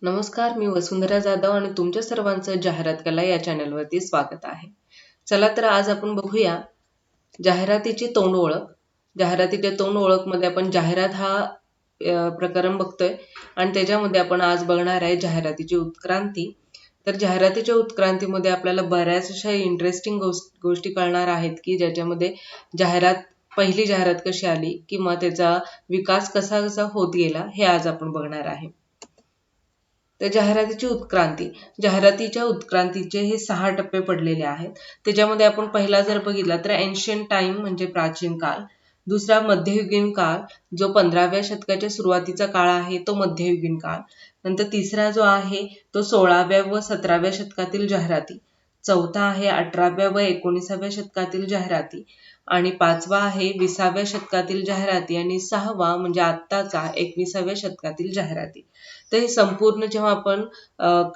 नमस्कार, मी वसुंधरा जाधव आणि तुमच्या सर्वांचं जाहिरात कला या चॅनलवरती स्वागत आहे. चला तर आज आपण बघूया जाहिरातीची तोंड ओळख. जाहिरातीच्या तोंड ओळखमध्ये आपण जाहिरात हा प्रकरण बघतोय आणि त्याच्यामध्ये आपण आज बघणार आहे जाहिरातीची उत्क्रांती. तर जाहिरातीच्या उत्क्रांतीमध्ये आपल्याला बऱ्याच अशा इंटरेस्टिंग गोष्टी कळणार आहेत की ज्याच्यामध्ये पहिली जाहिरात कशी आली किंवा त्याचा विकास कसा कसा होत गेला हे आज आपण बघणार आहे. तर जाहिरातीच्या उत्क्रांतीचे हे 6 टप्पे पडलेले आहेत. त्याच्यामध्ये आपण पहिला जर बघितला तर एन्शियंट टाइम म्हणजे प्राचीन काळ, दुसरा मध्ययुगीन काळ जो 15व्या शतकाच्या सुरुवातीचा काळ आहे तो मध्ययुगीन काळ, नंतर तिसरा जो आहे तो 16व्या व 17व्या शतकातील जाहिराती, चौथा आहे 18व्या व 19व्या शतकातील जाहिराती आणि पाचवा आहे 20व्या शतकातील जाहिराती आणि सहावा म्हणजे आत्ताचा 21व्या शतकातील जाहिराती. तर हे संपूर्ण जेव्हा आपण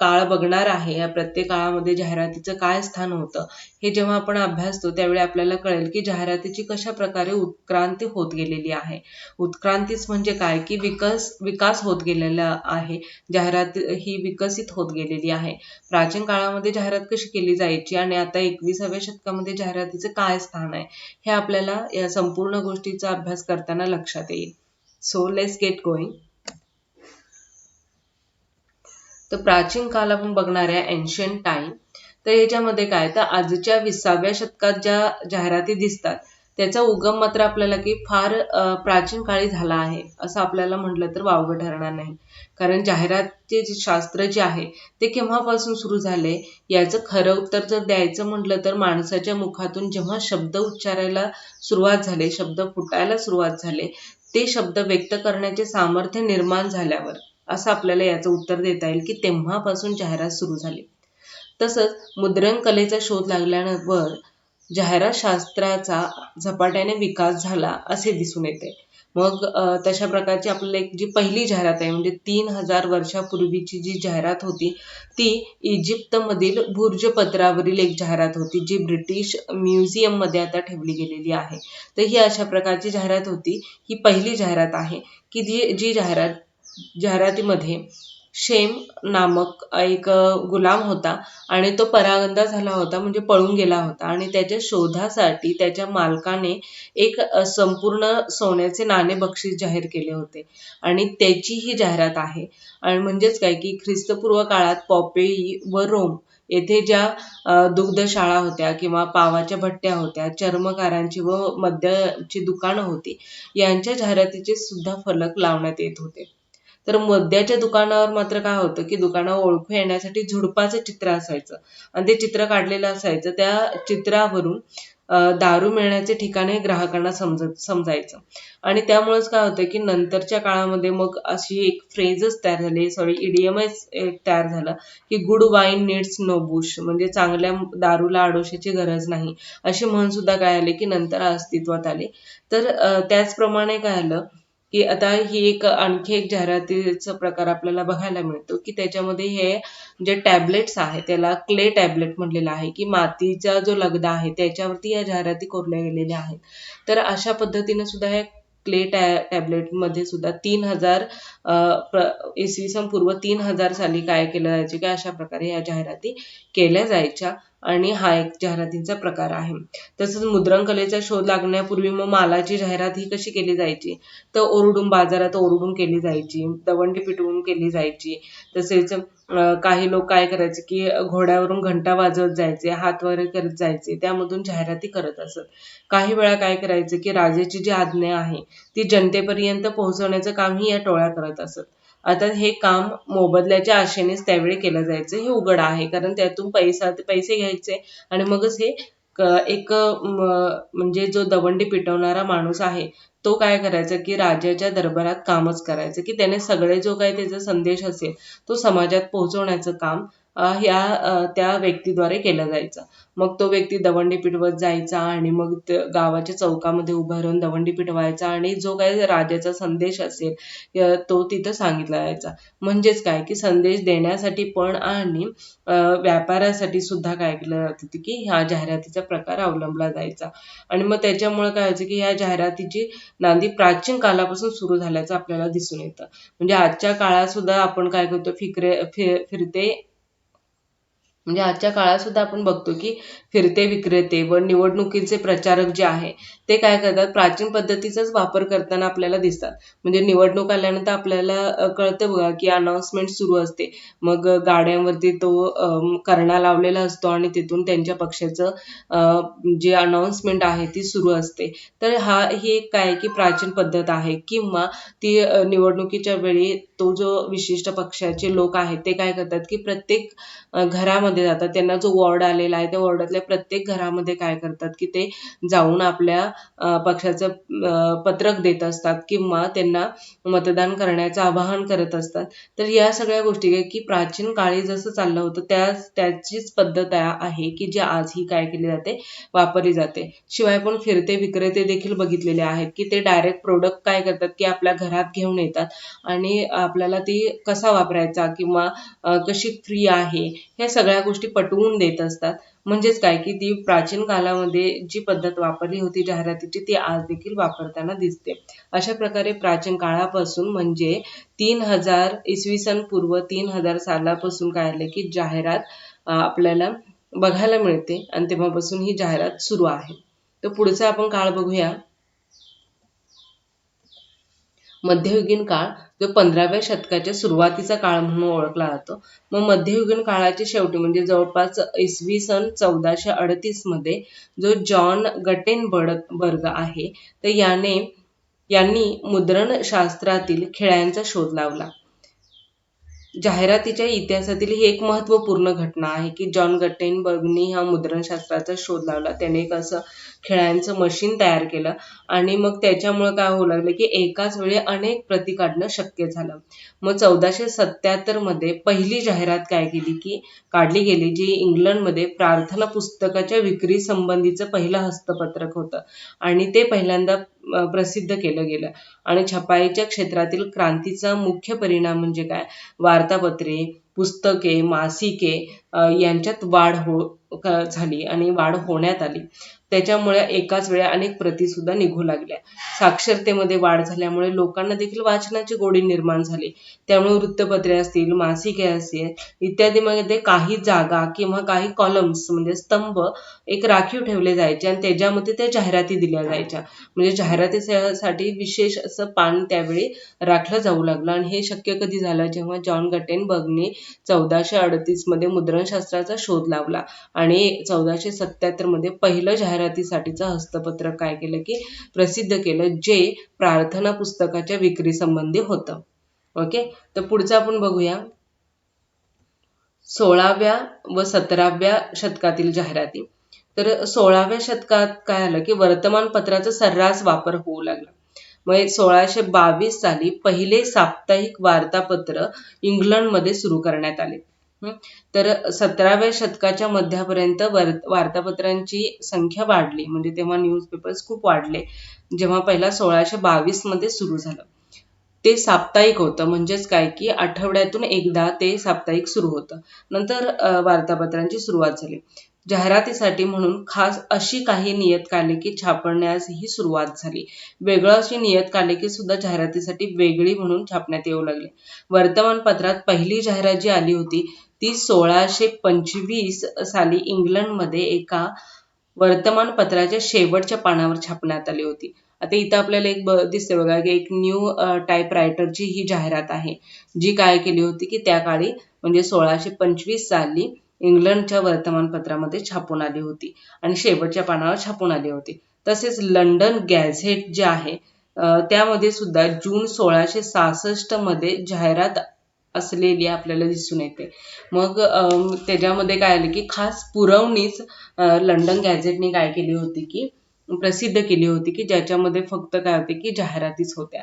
काळ बघणार आहे, या प्रत्येक काळामध्ये जाहिरातीचं काय स्थान होतं हे जेव्हा आपण अभ्यासतो त्यावेळी आपल्याला कळेल की जाहिरातीची कशा प्रकारे उत्क्रांती होत गेलेली आहे. उत्क्रांतीच म्हणजे काय की विकास होत गेलेला आहे. जाहिरात ही विकसित होत गेलेली आहे. प्राचीन काळामध्ये जाहिरात कशी केली जायची आणि आता 21व्या शतकामध्ये जाहिरातीचं काय स्थान आहे हे आपल्याला या संपूर्ण गोष्टीचा अभ्यास करताना लक्षात येईल. So let's get going. तर प्राचीन काल आपण बघणार आहे एन्शियंट टाइम. तर याच्यामध्ये काय तर आजच्या 20व्या शतकात ज्या जाहिराती दिसतात त्याचा उगम मात्र आपल्याला की फार प्राचीन काळी झाला आहे असं आपल्याला म्हटलं तर वावगं ठरणार नाही. कारण जाहिरातचे जे शास्त्र जे आहे ते केव्हापासून सुरू झाले याचं खरं उत्तर जर द्यायचं म्हटलं तर माणसाच्या मुखातून जेव्हा शब्द उच्चारायला सुरुवात झाले, शब्द फुटायला सुरुवात झाले, ते शब्द व्यक्त करण्याचे सामर्थ्य निर्माण झाल्यावर असं आपल्याला याचं उत्तर देता येईल की तेव्हापासून जाहिरात सुरू झाली. तसंच मुद्रण कलेचा शोध लागल्यावर जाहिरात शास्त्राचा झपाट्याने विकास झाला असे दिसून येते. मग तशा प्रकारची आपल्याला एक जी पहिली जाहिरात आहे म्हणजे 3000 वर्षापूर्वीची जी जाहिरात होती ती इजिप्तमधील बुर्ज पत्रावरील एक जाहिरात होती जी ब्रिटिश म्युझियममध्ये आता ठेवली गेलेली आहे. तर ही अशा प्रकारची जाहिरात होती. ही पहिली जाहिरात आहे की जी जाहिरातीमध्ये शेम नामक एक गुलाम होता आणि तो परागंदा झाला होता म्हणजे पळून गेला होता आणि त्याच्या शोधासाठी त्याच्या मालकाने एक संपूर्ण सोन्याचे नाणे बक्षीस जाहीर केले होते आणि त्याची ही जाहिरात आहे. आणि म्हणजेच काय की ख्रिस्तपूर्व काळात पॉपेई व रोम येथे ज्या दुग्धशाळा होत्या किंवा पावाच्या भट्ट्या होत्या, चर्मकारांची व मद्याची दुकानं होती, यांच्या जाहिरातीचे सुद्धा फलक लावण्यात येत होते. तर मद्याच्या दुकानावर मात्र काय होतं की दुकानावर ओळखू येण्यासाठी झुडपाचं चित्र असायचं आणि ते चित्र काढलेलं असायचं. त्या चित्रावरून दारू मिळण्याचे ठिकाण हे ग्राहकांना समजायचं आणि त्यामुळेच काय होतं की नंतरच्या काळामध्ये मग अशी एक फ्रेजच तयार झाली, इडियमच एक तयार झालं की good wine needs no bush, म्हणजे चांगल्या दारूला आडोशाची गरज नाही, अशी म्हण सुद्धा काय आली की नंतर अस्तित्वात आली. तर त्याचप्रमाणे काय आलं की आता ही आणखी एक जाहिरातीचा प्रकार आपल्याला बघायला मिळतो की त्याच्यामध्ये हे जे टॅबलेट्स आहे त्याला क्ले टॅबलेट म्हटलेलं आहे की मातीचा जो लगदा आहे त्याच्यावरती या जाहिराती कोरल्या गेलेल्या आहेत. तर अशा पद्धतीने सुद्धा हे क्ले टॅबलेटमध्ये सुद्धा 3000 इसवी सन पूर्व 3000 साली काय केलं जायचे की अशा प्रकारे या जाहिराती केल्या जायच्या आणि हा एक जाहिरातींचा प्रकार आहे. तसंच मुद्रण कलेचा शोध लागण्यापूर्वी मग मालाची जाहिरात ही कशी केली जायची तर बाजारात ओरडून केली जायची, दवंडी पिटवून केली जायची. तसेच काही लोक काय करायचे की घोड्यावरून घंटा वाजवत जायचे, हात वर करत जायचे, त्यामधून जाहिराती करत असत. काही वेळा काय करायचं की राजाची जी आज्ञा आहे ती जनतेपर्यंत पोहोचवण्याचं कामही या टोळ्या करत असत. आता हे काम मोबदल्याच्या आशेनेच त्यावेळी केलं जायचं हे उघड आहे, कारण त्यातून पैसे घ्यायचे आणि मगच हे म्हणजे जो दवंडी पिटवणारा माणूस आहे तो काय करायचा की राजाच्या दरबारात कामच करायचं की त्याने सगळे जो काही त्याचा संदेश असेल तो समाजात पोहोचवण्याचं काम त्या व्यक्तीद्वारे केला जायचा. मग तो व्यक्ती दवंडी पिटवत जायचा आणि मग गावाच्या चौकामध्ये उभा राहून दवंडी पिटवायचा आणि जो काही राजाचा संदेश असेल तो तिथं सांगितला जायचा. म्हणजेच काय की संदेश देण्यासाठी पण आणि व्यापारासाठी सुद्धा काय केलं जात होतं की ह्या जाहिरातीचा प्रकार अवलंबला जायचा. आणि मग त्याच्यामुळे काय व्हायचं की ह्या जाहिरातीची नांदी प्राचीन कालापासून सुरू झाल्याचं आपल्याला दिसून येतं. म्हणजे आजच्या काळात सुद्धा आपण काय करतो फिरते म्हणजे आजच्या काळात सुद्धा आपण बघतो की फिरते विक्रेते व निवडणुकीचे प्रचारक जे आहे ते काय करतात, प्राचीन पद्धतीचाच वापर करताना आपल्याला दिसतात. म्हणजे निवडणूक आल्यानंतर आपल्याला कळतं बघा की अनाउन्समेंट सुरू असते. मग गाड्यांवरती तो कर्णा लावलेला असतो आणि तिथून त्यांच्या पक्षाचं जे अनाउन्समेंट आहे ती सुरू असते. तर ही एक काय की प्राचीन पद्धत आहे. किंवा ती निवडणुकीच्या वेळी तो जो विशिष्ट पक्षाचे लोक आहेत ते काय करतात की प्रत्येक घरामध्ये जातात. त्यांना जो वॉर्ड आलेला आहे त्या वॉर्डातल्या प्रत्येक घरामध्ये काय करतात की ते जाऊन आपल्या पक्षाचं पत्रक देत असतात किंवा त्यांना मतदान करण्याचं आवाहन करत असतात. तर या सगळ्या गोष्टी की प्राचीन काळी जसं चाललं होतं त्याचीच पद्धत आहे की जी आजही काय केली जाते, वापरली जाते. शिवाय पण फिरते विक्रेते देखील बघितलेले आहेत की ते डायरेक्ट प्रोडक्ट काय करतात की आपल्या घरात घेऊन येतात आणि आपल्याला ती कसा वापरायचा किंवा कशी फ्री आहे ह्या सगळ्या गोष्टी पटवून देत असतात. म्हणजेच काय की ती प्राचीन काळामध्ये जी पद्धत वापरली होती जाहिरातीची ती आज देखील वापरताना दिसते. अशा प्रकारे प्राचीन काळापासून म्हणजे 3000 इसवी सन पूर्व 3000 सालापासून काय आलं की जाहिरात आपल्याला बघायला मिळते आणि तेव्हापासून ही जाहिरात सुरू आहे. तर पुढचा आपण काळ बघूया. मध्ययुगीन काळ जो 15व्या शतकाच्या सुरुवातीचा काळ म्हणून ओळखला जातो. मग मध्ययुगीन काळाच्या शेवटी म्हणजे जवळपास इसवी सन 1438 मध्ये जो जॉन गटेनबर्ग आहे तर यांनी मुद्रणशास्त्रातील खिळ्यांचा शोध लावला. जाहिरातीच्या इतिहासातील ही एक महत्त्वपूर्ण घटना आहे की जॉन गटेनबर्गनी हा मुद्रणशास्त्राचा शोध लावला. त्याने एक असं खिळ्यांचं मशीन तयार केलं आणि मग त्याच्यामुळे काय होऊ लागलं की एकाच वेळी अनेक प्रती काढणं शक्य झालं. मग 1477 मध्ये पहिली जाहिरात काढली गेली जी इंग्लंडमध्ये प्रार्थना पुस्तकाच्या विक्री संबंधीचं पहिलं हस्तपत्रक होतं आणि ते पहिल्यांदा प्रसिद्ध केलं गेलं. आणि छपाईच्या क्षेत्रातील क्रांतीचा मुख्य परिणाम म्हणजे काय, वार्तापत्रे, पुस्तके, मासिके यांच्यात झाली आणि वाढ होण्यात आली. त्याच्यामुळे एकाच वेळी अनेक प्रती सुद्धा निघू लागल्या. साक्षरतेमध्ये वाढ झाल्यामुळे लोकांना देखील वाचनाची गोडी निर्माण झाली. त्यामुळे वृत्तपत्रे असतील, मासिके असतील इत्यादीमध्ये काही जागा किंवा काही कॉलम्स म्हणजे स्तंभ एक राखीव ठेवले जायचे आणि त्याच्यामध्ये त्या जाहिराती दिल्या जायच्या. म्हणजे जाहिरातीसाठी विशेष असं पान त्यावेळी राखलं जाऊ लागलं. आणि हे शक्य कधी झालं, जेव्हा जॉन गटेनबर्गने 1438 मध्ये मुद्रणशास्त्राचा शोध लावला आणि 1477 मध्ये पहिलं जाहिरातीसाठीचं हस्तपत्रक काय केलं की प्रसिद्ध केलं, जे प्रार्थना पुस्तकाच्या विक्री संबंधी होतं. ओके, तर पुढचं आपण बघूया 16व्या व 17व्या शतकातील जाहिराती. तर 16व्या शतकात काय आलं की वर्तमानपत्राचा सर्रास वापर होऊ लागला. मग 1622 साली पहिले साप्ताहिक वार्तापत्र इंग्लंडमध्ये सुरू करण्यात आले. तर 17व्या शतकाच्या मध्यापर्यंत वार्तापत्रांची संख्या वाढली. म्हणजे तेव्हा न्यूजपेपर्स खूप वाढले. जेव्हा पहिला 1622 मध्ये सुरू झालं ते साप्ताहिक होतं. म्हणजेच काय की आठवड्यातून एकदा ते साप्ताहिक सुरू होतं. नंतर वार्तापत्रांची सुरुवात झाली. जाहिरातीसाठी म्हणून खास अशी काही नियतकालिके छापण्यास ही सुरुवात झाली. वेगळं अशी नियतकालिके सुद्धा जाहिरातीसाठी वेगळी म्हणून छापण्यात येऊ लागली. वर्तमानपत्रात पहिली जाहिरात जी आली होती ती 1625 साली इंग्लंडमध्ये एका वर्तमानपत्राच्या शेवटच्या पानावर छापण्यात आली होती. आता इथं आपल्याला एक दिसते बघा की एक न्यू टाईपरायटरची ही जाहिरात आहे, जी काय केली होती की त्या काळी म्हणजे 1625 साली इंग्लंडच्या वर्तमानपत्रामध्ये छापून आली होती आणि शेवटच्या पानावर छापून आली होती. तसेच लंडन गॅझेट जे आहे त्यामध्ये सुद्धा जून 1666 मध्ये जाहिरात असलेली आपल्याला दिसून येते. मग त्याच्यामध्ये काय आलं की खास पुरवणीच लंडन गॅझेटने काय केली होती की प्रसिद्ध केली होती की ज्याच्यामध्ये फक्त काय होते की जाहिरातीच होत्या.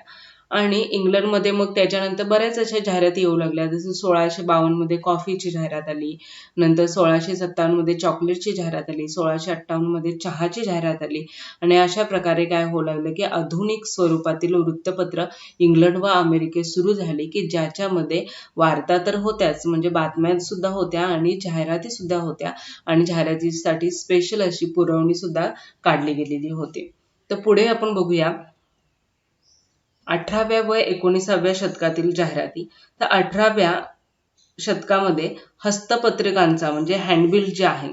आणि इंग्लंडमध्ये मग त्याच्यानंतर बऱ्याच अशा जाहिराती येऊ लागल्या, जसं 1652 मध्ये कॉफीची जाहिरात आली, नंतर 1657 मध्ये चॉकलेटची जाहिरात आली, 1658 मध्ये चहाची जाहिरात आली. आणि अशा प्रकारे काय होऊ लागलं की आधुनिक स्वरूपातील वृत्तपत्र इंग्लंड व अमेरिकेत सुरू झाली, की ज्याच्यामध्ये वार्ता तर होत्याच, म्हणजे बातम्या सुद्धा होत्या आणि जाहिराती सुद्धा होत्या, आणि जाहिरातीसाठी स्पेशल अशी पुरवणी सुद्धा काढली गेलेली होती. तर पुढे आपण बघूया 18व्या व 19व्या शतकातील जाहिराती. तर 18व्या शतकामध्ये हस्तपत्रिकांचा म्हणजे हँडबिल जे आहे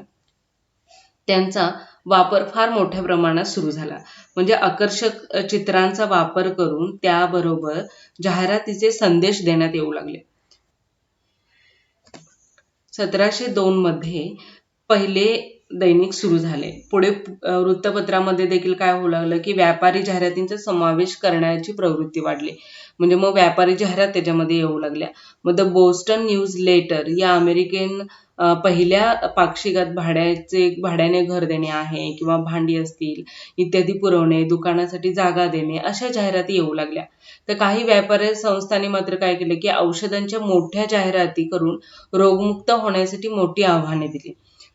त्यांचा वापर फार मोठ्या प्रमाणात सुरू झाला. म्हणजे आकर्षक चित्रांचा वापर करून त्याबरोबर जाहिरातीचे संदेश देण्यात येऊ लागले. 1702 मध्ये पहिले दैनिक सुरू झाले. पुढे वृत्तपत्रामध्ये देखील काय होऊ लागलं की व्यापारी जाहिरातींचा समावेश करण्याची प्रवृत्ती वाढली. म्हणजे मग व्यापारी जाहिरात त्याच्यामध्ये येऊ लागल्या. मग द बोस्टन न्यूज लेटर या अमेरिकन पहिल्या पाक्षिकात भाड्याने घर देणे आहे किंवा भांडी असतील इत्यादी पुरवणे, दुकानासाठी जागा देणे, अशा जाहिराती येऊ लागल्या. तर काही व्यापारी संस्थांनी मात्र काय केलं की औषधांच्या मोठ्या जाहिराती करून रोगमुक्त होण्यासाठी मोठी आव्हाने दिली.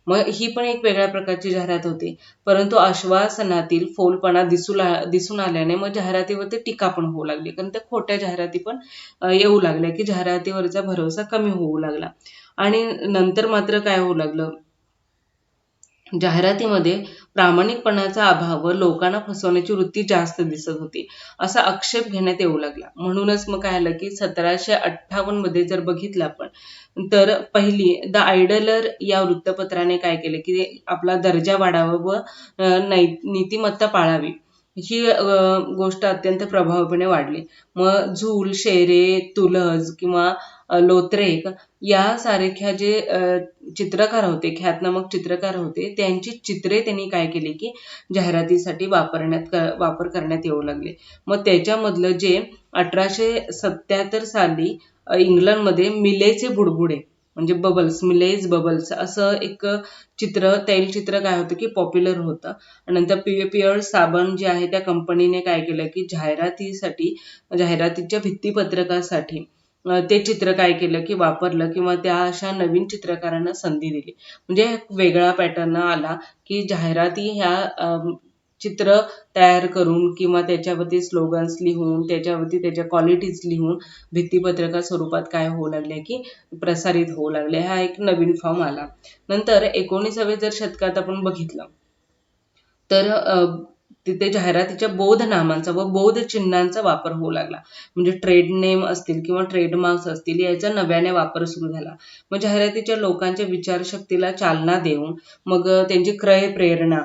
मग ही पण एक वेगळ्या प्रकारची जाहिरात होती. परंतु आश्वासनातील फोलपणा दिसून आल्याने मग जाहिरातीवरती टीका पण होऊ लागली, कारण त्या खोट्या जाहिराती पण येऊ लागल्या, की जाहिरातीवरचा भरोसा कमी होऊ लागला. आणि नंतर मात्र काय होऊ लागलं, जाहिरातीमध्ये प्रामाणिकपणाचा अभाव व लोकांना फसवण्याची वृत्ती जास्त दिसत होती, असा आक्षेप घेण्यात येऊ लागला. म्हणूनच मग काय आलं की 1758 मध्ये जर बघितलं आपण तर पहिली द आयडलर या वृत्तपत्राने काय केलं की आपला दर्जा वाढावा व नीतिमत्ता पाळावी, ही गोष्ट अत्यंत प्रभावीपणे वाढली. मग झूल, शेरे, तुलज किंवा लोत्रेक यासारख्या जे चित्रकार होते, ख्यातनामक चित्रकार होते, त्यांची चित्रे त्यांनी काय केली की जाहिरातीसाठी वापर करण्यात येऊ लागले. मग त्याच्यामधलं जे 1877 साली इंग्लंडमध्ये मिलेचे बुडबुडे म्हणजे बबल्स, मिलेज बबल्स असं एक तैलचित्र काय होतं की पॉप्युलर होतं. नंतर पिअर्स साबण जे आहे त्या कंपनीने काय केलं की जाहिरातीच्या भित्तीपत्रकासाठी ते चित्र काय केलं की वापरलं किंवा त्या अशा नवीन चित्रकारांना संधी दिली. म्हणजे वेगळा पॅटर्न आला की जाहिराती ह्या चित्र तयार करून किंवा त्याच्यावरती स्लोगन्स लिहून त्याच्यावरती त्याच्या क्वालिटीज लिहून भित्तीपत्रका स्वरूपात काय होऊ लागले की प्रसारित होऊ लागले. हा एक नवीन फॉर्म आला. नंतर 19व्या जर शतकात आपण बघितलं तर तिथे जाहिरातीच्या बोध नामांचा व बोध चिन्हांचा वापर होऊ लागला. म्हणजे ट्रेड नेम असतील किंवा ट्रेडमार्क्स असतील याचा नव्याने वापर सुरू झाला. मग जाहिरातीच्या लोकांच्या विचारशक्तीला चालना देऊन मग त्यांची क्रय प्रेरणा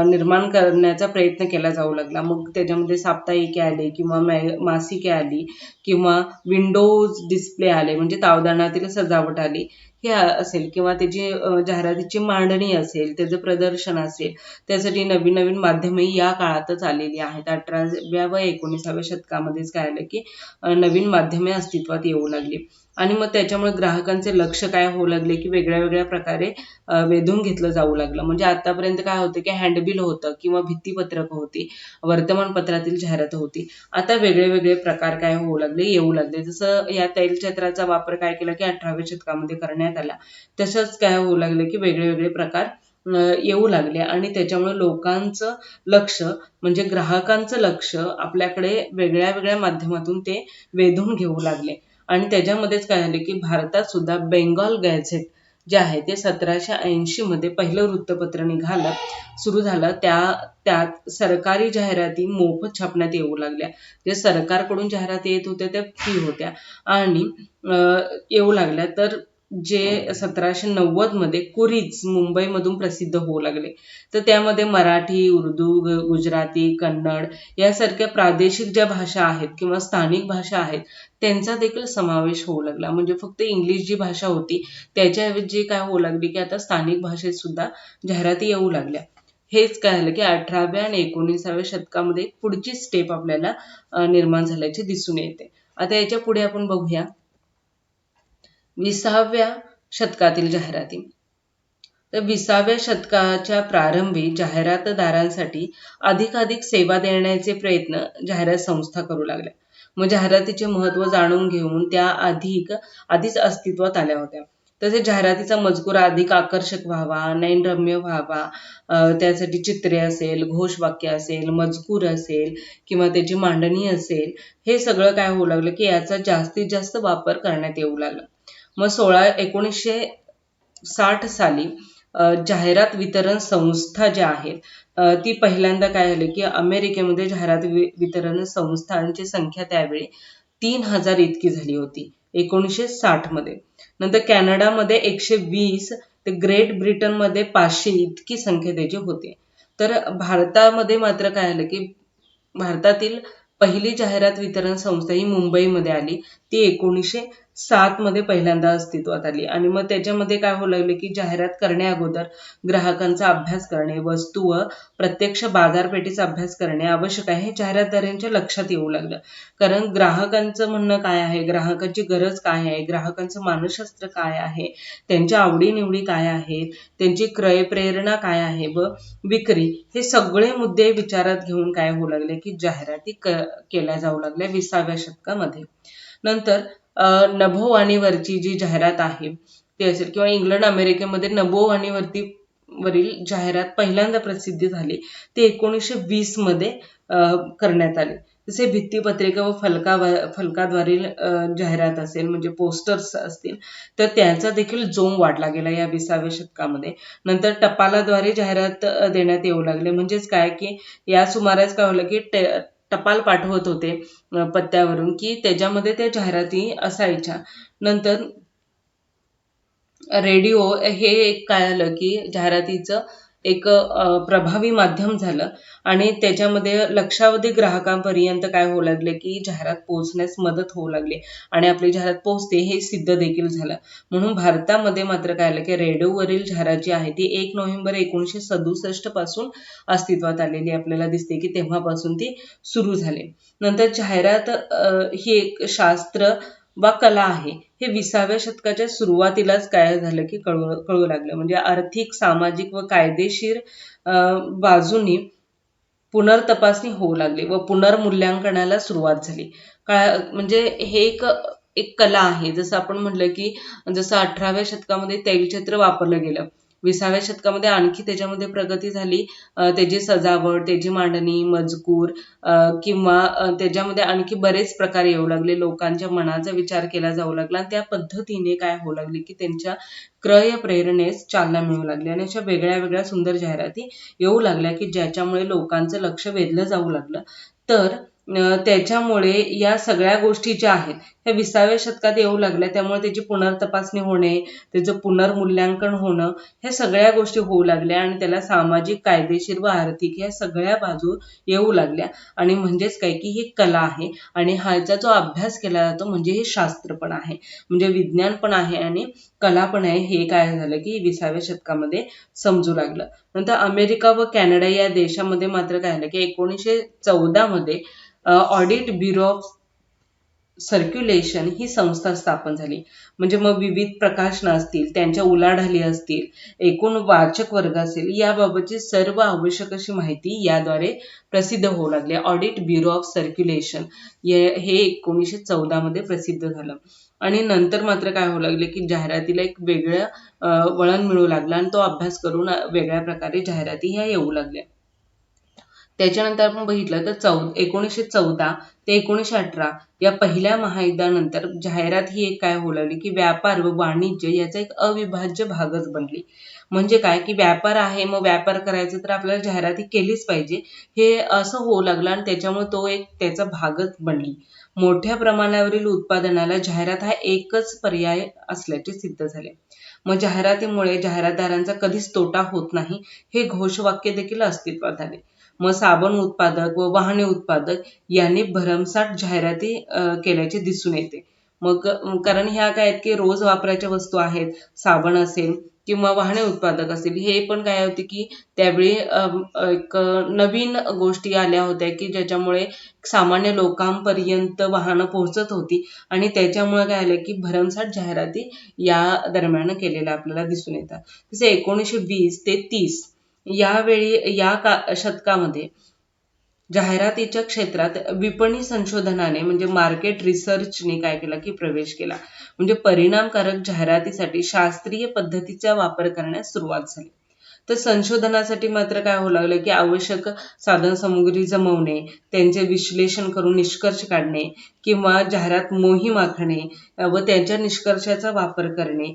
निर्माण करण्याचा प्रयत्न केला जाऊ लागला. मग त्याच्यामध्ये साप्ताहिके आले किंवा मासिके आली किंवा विंडोज डिस्प्ले आले, म्हणजे तावदानातील सजावट आली हे असेल, किंवा त्याची जाहिरातीची मांडणी असेल, त्याचं प्रदर्शन असेल, त्यासाठी नवीन नवीन माध्यमे या काळातच आलेली आहेत. 18व्या व 19व्या शतकामध्येच काय आलं की नवीन माध्यमे अस्तित्वात येऊ लागली. आणि मग त्याच्यामुळे ग्राहकांचे लक्ष काय होऊ लागले की वेगळ्या वेगळ्या प्रकारे वेधून घेतलं जाऊ लागलं. म्हणजे आतापर्यंत काय होतं की हँडबिल होतं किंवा भित्तीपत्रक होती, वर्तमानपत्रातील जाहिरात होती. आता वेगळे वेगळे प्रकार काय होऊ लागले, येऊ लागले. जसं या तैलचित्राचा वापर काय केला की 18व्या शतकामध्ये करण्यात आला, तसंच काय होऊ लागले की वेगळे वेगळे प्रकार येऊ लागले. आणि त्याच्यामुळे लोकांचं लक्ष म्हणजे ग्राहकांचं लक्ष आपल्याकडे वेगळ्या वेगळ्या माध्यमातून ते वेधून घेऊ लागले. आणि त्याच्यामध्येच काय झाले की भारतात सुद्धा बेंगॉल गॅझेट जे आहे ते 1780 मध्ये पहिलं वृत्तपत्र सुरू झालं. त्यात सरकारी जाहिराती मोफत छापण्यात येऊ लागल्या. जे सरकारकडून जाहिराती येत होत्या त्या फ्री होत्या आणि येऊ लागल्या. तर जे 1790 मध्ये कुरीज मुंबईमधून प्रसिद्ध होऊ लागले. तर त्यामध्ये मराठी, उर्दू, गुजराती, कन्नड यासारख्या प्रादेशिक ज्या भाषा आहेत किंवा स्थानिक भाषा आहेत त्यांचा देखील समावेश होऊ लागला. म्हणजे फक्त इंग्लिश जी भाषा होती त्याच्याऐवजी काय होऊ लागली की आता स्थानिक भाषेत सुद्धा जाहिराती येऊ लागल्या. हेच काय झालं की 18व्या आणि 19व्या शतकामध्ये पुढची स्टेप आपल्याला निर्माण झाल्याची दिसून येते. आता याच्या पुढे आपण बघूया 20व्या शतकातील जाहिराती. तर 20व्या शतकाच्या प्रारंभी जाहिरातदारांसाठी अधिकाधिक सेवा देण्याचे प्रयत्न जाहिरात संस्था करू लागल्या. मग जाहिरातीचे महत्त्व जाणून घेऊन त्या आधीच अस्तित्वात आल्या होत्या. तसेच जाहिरातीचा मजकूर अधिक आकर्षक व्हावा, नयनरम्य व्हावा, त्यासाठी चित्रे असेल, घोषवाक्य असेल, मजकूर असेल किंवा त्याची मांडणी असेल, हे सगळं काय होऊ लागलं की याचा जास्तीत जास्त वापर करण्यात येऊ लागला. मग 1960 साली जाहिरात वितरण संस्था ज्या आहेत ती पहिल्यांदा काय झाली की अमेरिकेमध्ये जाहिरात वितरण संस्थांची संख्या त्यावेळी 3000 इतकी झाली होती 1960 मध्ये. नंतर कॅनडामध्ये 120, तर ग्रेट ब्रिटनमध्ये 500 इतकी संख्या त्याची होती. तर भारतामध्ये मात्र काय झालं की भारतातील पहिली जाहिरात वितरण संस्था ही मुंबईमध्ये आली. ती 1907 मध्ये पहिल्यांदा अस्तित्वात आली. आणि मग त्याच्यामध्ये काय होऊ लागले की जाहिरात करण्याअगोदर ग्राहकांचा अभ्यास करणे, वस्तू व प्रत्यक्ष बाजारपेठेचा अभ्यास करणे आवश्यक आहे, हे जाहिरातदारांच्या लक्षात येऊ लागलं. कारण ग्राहकांचं म्हणणं काय आहे, ग्राहकांची गरज काय आहे, ग्राहकांचं मानसशास्त्र काय आहे, त्यांच्या आवडीनिवडी काय आहेत, त्यांची क्रय प्रेरणा काय आहे व विक्री, हे सगळे मुद्दे विचारात घेऊन काय होऊ लागले की जाहिराती केल्या जाऊ लागल्या 20व्या शतकामध्ये. नंतर नभोवाणीवरची जी जाहिरात आहे ती असेल किंवा इंग्लंड अमेरिकेमध्ये वरील जाहिरात पहिल्यांदा प्रसिद्धी झाली ते 1920 मध्ये करण्यात आली. जसे भित्तीपत्रिका व फलकाद्वारे जाहिरात असेल म्हणजे पोस्टर्स असतील तर त्यांचा देखील जोम वाढला गेला या 20व्या शतकामध्ये. नंतर टपालाद्वारे जाहिरात देण्यात येऊ लागले. म्हणजेच काय की या सुमारास काय होलं की टपाल पाठवत होते पत्त्यावरून की त्याच्यामध्ये त्या जाहिराती असायच्या. नंतर रेडिओ हे एक काय आलं की जाहिरातीचं एक प्रभावी माध्यम झालं आणि त्याच्यामध्ये लक्षावधी ग्राहकांपर्यंत काय होऊ लागले की जाहिरात पोहोचण्यास मदत होऊ लागली आणि आपली जाहिरात पोहोचते हे सिद्ध देखील झालं. म्हणून भारतामध्ये मात्र काय आलं की रेडिओवरील जाहिरात जी आहे ती 1 नोव्हेंबर 1967 पासून अस्तित्वात आलेली आपल्याला दिसते की तेव्हापासून ती सुरू झाली. नंतर जाहिरात ही एक शास्त्र वा कला आहे हे 20व्या शतकाच्या सुरुवातीलाच काय झालं की कळू लागलं. म्हणजे आर्थिक, सामाजिक व कायदेशीर बाजूनी पुनर्तपासणी होऊ लागली व पुनर्मूल्यांकनाला सुरुवात झाली. म्हणजे हे एक कला आहे. जसं आपण म्हटलं की जसं 18व्या शतकामध्ये तैलचित्र वापरलं गेलं, 20व्या शतकामध्ये आणखी त्याच्यामध्ये प्रगती झाली. त्याची सजावट, त्याची मांडणी, मजकूर किंवा त्याच्यामध्ये आणखी बरेच प्रकार येऊ लागले. लोकांच्या मनाचा विचार केला जाऊ लागला आणि त्या पद्धतीने काय होऊ लागले की त्यांच्या क्रय प्रेरणेस चालना मिळू लागली आणि अशा वेगळ्या वेगळ्या सुंदर जाहिराती येऊ लागल्या की ज्याच्यामुळे लोकांचं लक्ष वेधलं जाऊ लागलं. तर त्याच्यामुळे या सगळ्या गोष्टी ज्या आहेत ह्या 20व्या शतकात येऊ लागल्या. त्यामुळे त्याची पुनर्तपासणी होणे, त्याचं पुनर्मूल्यांकन होणं, ह्या सगळ्या गोष्टी होऊ लागल्या आणि त्याला सामाजिक, कायदेशीर व आर्थिक या सगळ्या बाजू येऊ लागल्या. आणि म्हणजेच काय की ही कला आहे आणि ह्याचा जो अभ्यास केला जातो म्हणजे हे शास्त्र पण आहे, म्हणजे विज्ञान पण आहे आणि कला पण आहे, हे काय झालं की 20व्या शतकामध्ये समजू लागलं. नंतर अमेरिका व कॅनडा या देशामध्ये मात्र काय झालं की 1914 मध्ये ऑडिट ब्युरो ऑफ सर्क्युलेशन ही संस्था स्थापन झाली. म्हणजे मग विविध प्रकाशनं असतील, त्यांच्या उलाढाली असतील, एकूण वाचक वर्ग असेल, याबाबतची सर्व आवश्यक अशी माहिती याद्वारे प्रसिद्ध होऊ लागली. ऑडिट ब्युरो ऑफ सर्क्युलेशन हे 1914 मध्ये प्रसिद्ध झालं. आणि नंतर मात्र काय होऊ लागले की जाहिरातीला एक वेगळं वळण मिळू लागलं आणि तो अभ्यास करून वेगळ्या प्रकारे जाहिराती ह्या येऊ लागल्या. त्याच्यानंतर आपण बघितलं तर 1914 ते 1918 या पहिल्या महायुद्धानंतर जाहिरात ही एक काय होऊ लागली की व्यापार व वाणिज्य याचा एक अविभाज्य भागच बनली. म्हणजे काय की व्यापार आहे, मग व्यापार करायचं तर आपल्याला जाहिराती केलीच पाहिजे हे असं होऊ लागलं आणि त्याच्यामुळे तो एक त्याचा भागच बनली. मोठ्या प्रमाणावरील उत्पादनाला जाहिरात हा एकच पर्याय असल्याचे सिद्ध झाले. मग जाहिरातीमुळे जाहिरातदारांचा कधीच तोटा होत नाही हे घोषवाक्य देखील अस्तित्वात आले. मग साबण उत्पादक व वाहने उत्पादक यांनी भरमसाठ जाहिराती केल्याचे दिसून येते. मग कारण ह्या काय आहेत की रोज वापराच्या वस्तू आहेत, साबण असेल किंवा वाहने उत्पादक असेल, हे पण काय होते की त्यावेळी एक नवीन गोष्टी आल्या होत्या की ज्याच्यामुळे सामान्य लोकांपर्यंत वाहनं पोहोचत होती आणि त्याच्यामुळे काय आलं की भरमसाठ जाहिराती या दरम्यान केलेल्या आपल्याला दिसून येतात. जसे 1920 ते 30 यावेळी शतकामध्ये जाहिरातीच्या क्षेत्रात विपणी संशोधनाने म्हणजे मार्केट रिसर्चने काय केलं की प्रवेश केला. म्हणजे परिणामकारक जाहिरातीसाठी शास्त्रीय पद्धतीचा वापर करण्यास सुरुवात झाली. तर संशोधनासाठी मात्र काय होऊ लागलं की आवश्यक साधनसामुग्री जमवणे, त्यांचे विश्लेषण करून निष्कर्ष काढणे किंवा जाहिरात मोहीम आखणे व त्यांच्या निष्कर्षाचा वापर करणे,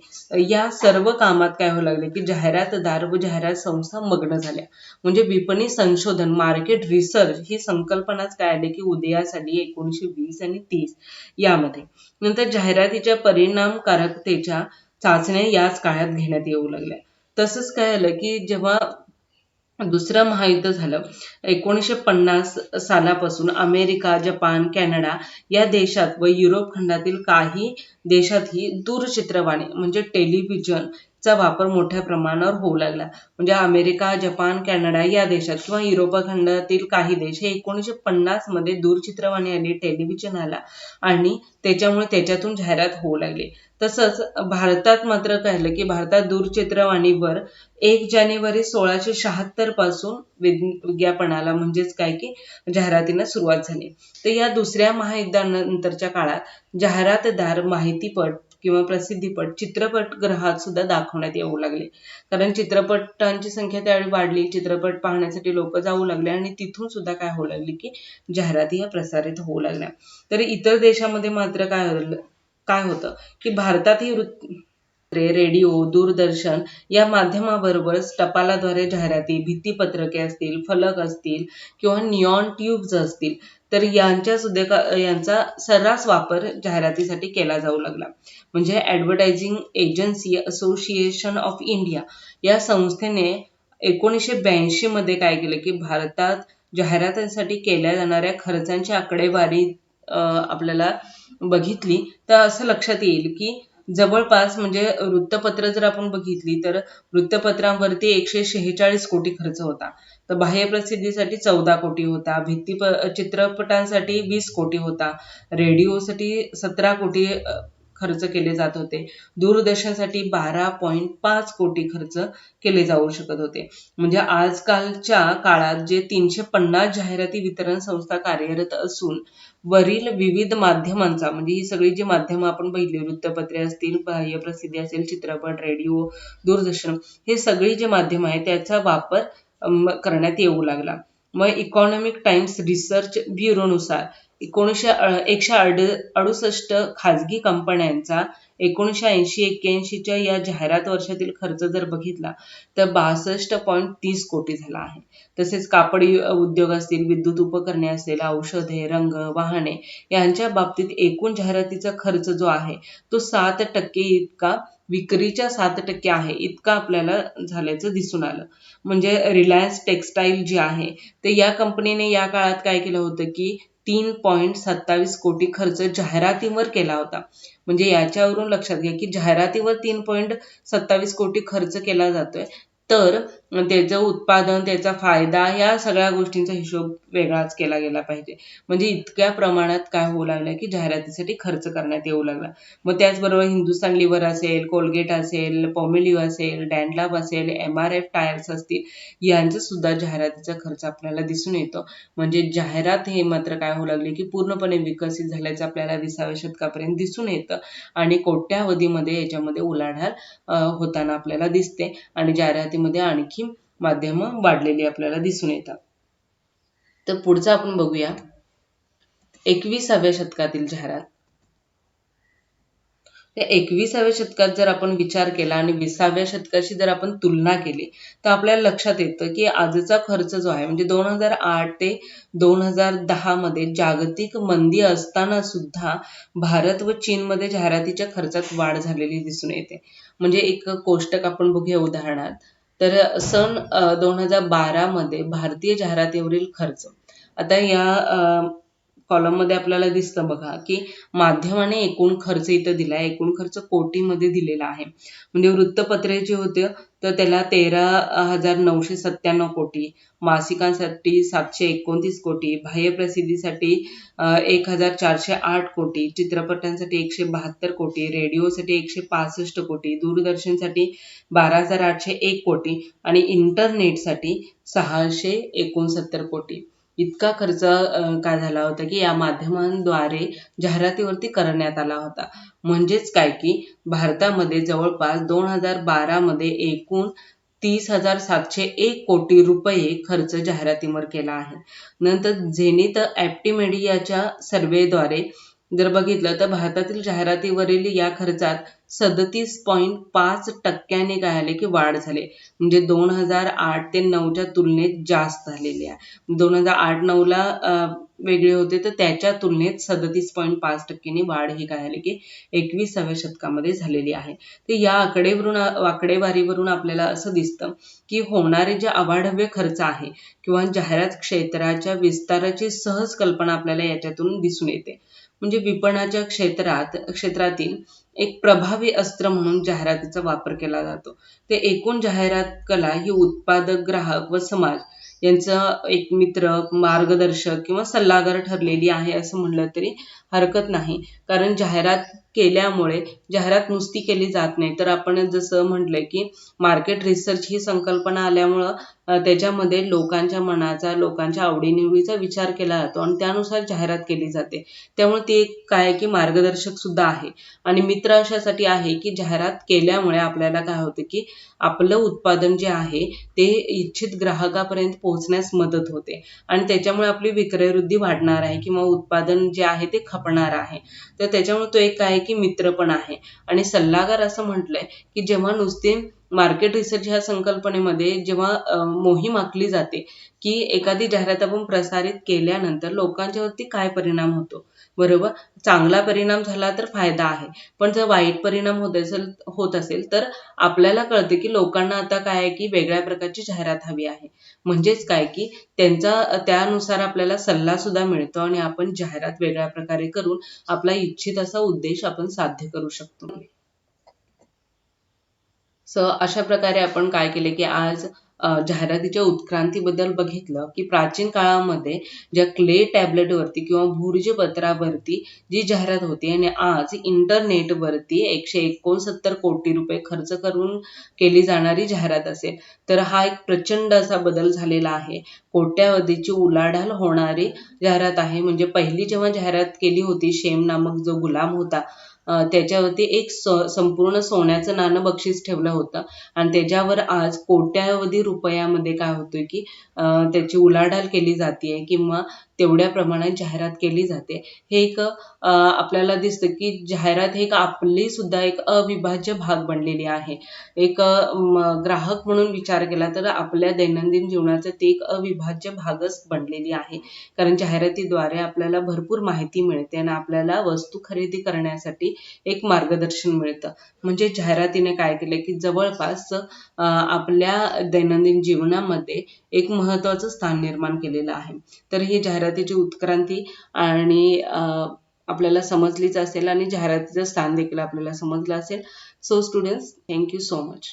या सर्व कामात काय होऊ लागले की जाहिरातदार व जाहिरात संस्था मग्न झाल्या. म्हणजे विपणी संशोधन, मार्केट रिसर्च ही संकल्पनाच काय आली की उदयास आली 1920 आणि 30 यामध्ये. नंतर जाहिरातीच्या परिणामकारकतेच्या चाचण्या याच काळात घेण्यात येऊ लागल्या. तसंच काय झालं की जेव्हा दुसरं महायुद्ध झालं 1950 सालापासून अमेरिका, जपान, कॅनडा या देशात व युरोप खंडातील काही देशातही दूरचित्रवाणी म्हणजे टेलिव्हिजनचा वापर मोठ्या प्रमाणावर होऊ लागला. म्हणजे अमेरिका, जपान, कॅनडा या देशात किंवा युरोप खंडातील काही देश हे 1950 मध्ये दूरचित्रवाणी आली, टेलिव्हिजन आला आणि त्याच्यामुळे त्याच्यातून जाहिरात होऊ लागली. तसंच भारतात मात्र काय झालं की भारतात दूरचित्रवाणीवर 1 जानेवारी 1676 पासून विज्ञापनाला म्हणजेच काय की जाहिरातीला सुरुवात झाली. तर या दुसऱ्या महायुद्धानंतरच्या काळात जाहिरातदार माहितीपट किंवा प्रसिद्धीपट चित्रपटगृहात सुद्धा दाखवण्यात येऊ लागले. कारण चित्रपटांची संख्या त्यावेळी वाढली, चित्रपट पाहण्यासाठी लोक जाऊ लागले आणि तिथून सुद्धा काय होऊ लागली की जाहिराती ह्या प्रसारित होऊ लागल्या. तर इतर देशामध्ये मात्र काय होतं की भारतातही रेडिओ, दूरदर्शन या माध्यमाबरोबरच टपालाद्वारे जाहिराती, भित्तीपत्रके असतील, फलक असतील किंवा निऑन ट्यूब्स असतील, तर यांचा सर्रास वापर जाहिरातीसाठी केला जाऊ लागला. म्हणजे advertising agency association of India या संस्थेने 1982 मध्ये काय केलं की भारतात जाहिरातीसाठी केल्या जाणाऱ्या खर्चांची आकडेवारी आपल्याला बघितली तर असं लक्षात येईल की जवळपास म्हणजे वृत्तपत्र जर आपण बघितली तर वृत्तपत्रांवरती 146 कोटी खर्च होता. तर बाह्य प्रसिद्धीसाठी 14 कोटी होता, चित्रपटांसाठी 20 कोटी होता, रेडिओसाठी 17 कोटी खर्च केले जात होते, दूरदर्शनसाठी 12.5 कोटी खर्च केले जाऊ शकत होते. म्हणजे आजकालच्या काळात जे 350 जाहिराती वितरण संस्था कार्यरत असून वरील विविध माध्यमांचा म्हणजे ही सगळी जी माध्यमं आपण बघितली, वृत्तपत्रे असतील, बाह्य प्रसिद्धी असेल, चित्रपट, रेडिओ, दूरदर्शन, हे सगळी जी माध्यमं आहेत त्याचा वापर करण्यात येऊ लागला. मग इकॉनॉमिक टाइम्स रिसर्च ब्युरोनुसार 168 खाजगी कंपन्यांचा 1980-81 या जाहिरात वर्षातील खर्च जर बघितला तर 62.30 कोटी झाला आहे. तसेच कापड उद्योग असतील, विद्युत उपकरणे असेल, औषधे, रंग, वाहने यांच्या बाबतीत एकूण जाहिरातीचा खर्च जो आहे तो 7% इतका, विक्रीच्या 7% आहे इतका आपल्याला झाल्याचं दिसून आलं. म्हणजे रिलायन्स टेक्सटाईल जी आहे तर या कंपनीने या काळात काय केलं होतं की 3.27 कोटी खर्च जाहिरातीवर केला होता. म्हणजे याच्यावरून लक्षात घ्या की जाहिरातीवर 3.27 कोटी खर्च केला जातोय, तर त्याचं उत्पादन, त्याचा फायदा या सगळ्या गोष्टींचा हिशोब वेगळाच केला गेला पाहिजे. म्हणजे इतक्या प्रमाणात काय होऊ लागलं की जाहिरातीसाठी खर्च करण्यात येऊ लागला. मग त्याचबरोबर हिंदुस्तान लिव्हर असेल, कोलगेट असेल, पॉमेलिव्ह असेल, डॅनलॅप असेल, MRF टायर्स असतील, यांचा सुद्धा जाहिरातीचा खर्च आपल्याला दिसून येतो. म्हणजे जाहिरात हे मात्र काय होऊ लागले की पूर्णपणे विकसित झाल्याचं आपल्याला 20व्या शतकापर्यंत दिसून येतं आणि कोट्यावधीमध्ये याच्यामध्ये उलाढाल होताना आपल्याला दिसते आणि जाहिरातीमध्ये आणखी माध्यमं वाढलेली आपल्याला दिसून येतात. तर पुढचं आपण बघूया 21व्या शतकातील जाहिरात. त्या 21व्या शतकात जर आपण विचार केला आणि 20व्या शतकाशी जर आपण तुलना केली तर आपल्याला लक्षात येतं की आजचा खर्च जो आहे म्हणजे 2008 ते 2010 मध्ये जागतिक मंदी असताना सुद्धा भारत व चीनमध्ये जाहिरातीच्या खर्चात वाढ झालेली दिसून येते. म्हणजे एक कोष्टक आपण बघूया उदाहरणार्थ. तर सन 2012 मध्ये भारतीय जाहिरातीवरील खर्च, आता या कॉलममध्ये आपल्याला दिसतं बघा की माध्यमाने एकूण खर्च इथं दिलाय, एकूण खर्च कोटीमध्ये दिलेला आहे. म्हणजे वृत्तपत्रे जे होते तर त्याला 13,997 कोटी, मासिकांसाठी 729 कोटी, बाह्य प्रसिद्धीसाठी 1,408 कोटी, चित्रपटांसाठी 172 कोटी, रेडिओसाठी 165 कोटी, दूरदर्शनसाठी 12,801 कोटी आणि इंटरनेटसाठी 669 कोटी. इतका खर्च काय झाला होता की या माध्यमांद्वारे जाहिरातीवरती करण्यात आला होता. म्हणजेच काय की भारतामध्ये जवळपास 2012 मध्ये एकूण 30,701 कोटी रुपये खर्च जाहिरातीवर केला आहे. नंतर झेनिथ ॲप्टिमेडियाच्या सर्व्हेद्वारे जर बघितलं तर भारतातील जाहिरातीवरील या खर्चात 37.5% काय आले की वाढ झाली. म्हणजे 2008 ते 9च्या तुलनेत जास्त झालेली आहे. 2008-9ला वेगळे होते तर त्याच्या तुलनेत 37.5% वाढ ही काय आली की 21व्या शतकामध्ये झालेली आहे. तर या आकडेवारीवरून आपल्याला असं दिसतं की होणारे जे अवाढव्य खर्च आहे किंवा जाहिरात क्षेत्राच्या विस्ताराची सहज कल्पना आपल्याला याच्यातून दिसून येते. म्हणजे विपणनाच्या क्षेत्रातील एक प्रभावी अस्त्र म्हणून जाहिरातीचा वापर केला जातो. ते एकूण जाहिरात कला ही उत्पादक, ग्राहक व समाज यांचं एक मित्र, मार्गदर्शक किंवा सल्लागार ठरलेली आहे असं म्हणलं तरी हरकत नाही. कारण जाहिरात केल्यामुळे जाहिरात नुसती केली जात नाही, तर आपण जसं म्हटलंय की मार्केट रिसर्च ही संकल्पना आल्यामुळं त्याच्यामध्ये लोकांच्या मनाचा, लोकांच्या आवडीनिवडीचा विचार केला जातो आणि त्यानुसार जाहिरात केली जाते. त्यामुळे ते एक काय की मार्गदर्शक सुद्धा आहे. आणि मित्र अशासाठी आहे की जाहिरात केल्यामुळे आपल्याला काय होतं की आपलं उत्पादन जे आहे ते इच्छित ग्राहकापर्यंत पोहोचण्यास मदत होते आणि त्याच्यामुळे आपली विक्रयवृद्धी वाढणार आहे किंवा उत्पादन जे आहे ते खपणार आहे. तर त्याच्यामुळे तो एक आहे की मित्र पण आहे. आणि सल्लागार असं म्हटलंय की जेव्हा नुसते मार्केट रिसर्च ह्या संकल्पनेमध्ये जेव्हा मोहीम आखली जाते की एखादी जाहिरात आपण प्रसारित केल्यानंतर लोकांच्यावरती काय परिणाम होतो, बरोबर. चांगला परिणाम झाला तर फायदा आहे, पण जर वाईट परिणाम होत असेल तर आपल्याला कळते की लोकांना आता काय आहे की वेगळ्या प्रकारची जाहिरात हवी आहे. म्हणजेच काय की त्यानुसार आपल्याला सल्ला सुद्धा मिळतो आणि आपण जाहिरात वेगळ्या प्रकारे करून आपला इच्छित असा उद्देश आपण साध्य करू शकतो. अशा प्रकारे आपण काय केले की आज जाहिरातीच्या उत्क्रांतीबद्दल बघितलं की प्राचीन काळामध्ये ज्या क्ले टॅबलेटवरती किंवा भूर्जपत्रावरती जी जाहिरात होती आणि आज इंटरनेटवरती 169 कोटी रुपये खर्च करून केली जाणारी जाहिरात असेल, तर हा एक प्रचंड असा बदल झालेला आहे. कोट्यावधीची उलाढाल होणारी जाहिरात आहे. म्हणजे पहिली जेव्हा जाहिरात केली होती, शेम नामक जो गुलाम होता, त्याच्यावरती एक संपूर्ण सोन्याचं नाणं बक्षीस ठेवलं होतं आणि त्याच्यावर आज कोट्यावधी रुपयामध्ये काय होतंय की त्याची उलाढाल केली जाते किंवा तेवढ्या प्रमाणात जाहिरात केली जाते. हे एक आपल्याला दिसतं की जाहिरात हे एक आपली सुद्धा एक अविभाज्य भाग बनलेली आहे. एक ग्राहक म्हणून विचार केला तर आपल्या दैनंदिन जीवनाचा ते एक अविभाज्य भागच बनलेली आहे. कारण जाहिरातीद्वारे आपल्याला भरपूर माहिती मिळते आणि आपल्याला वस्तू खरेदी करण्यासाठी एक मार्गदर्शन मिळतं. म्हणजे जाहिरातीने काय केलं की जवळपास आपल्या दैनंदिन जीवनामध्ये एक महत्त्वाचं स्थान निर्माण केलेलं आहे. तर ही जाहिरातीची उत्क्रांती आणि आपल्याला समजलीच असेल आणि जाहिरातीचं स्थान देखील आपल्याला समजलं असेल. Students, thank you so much.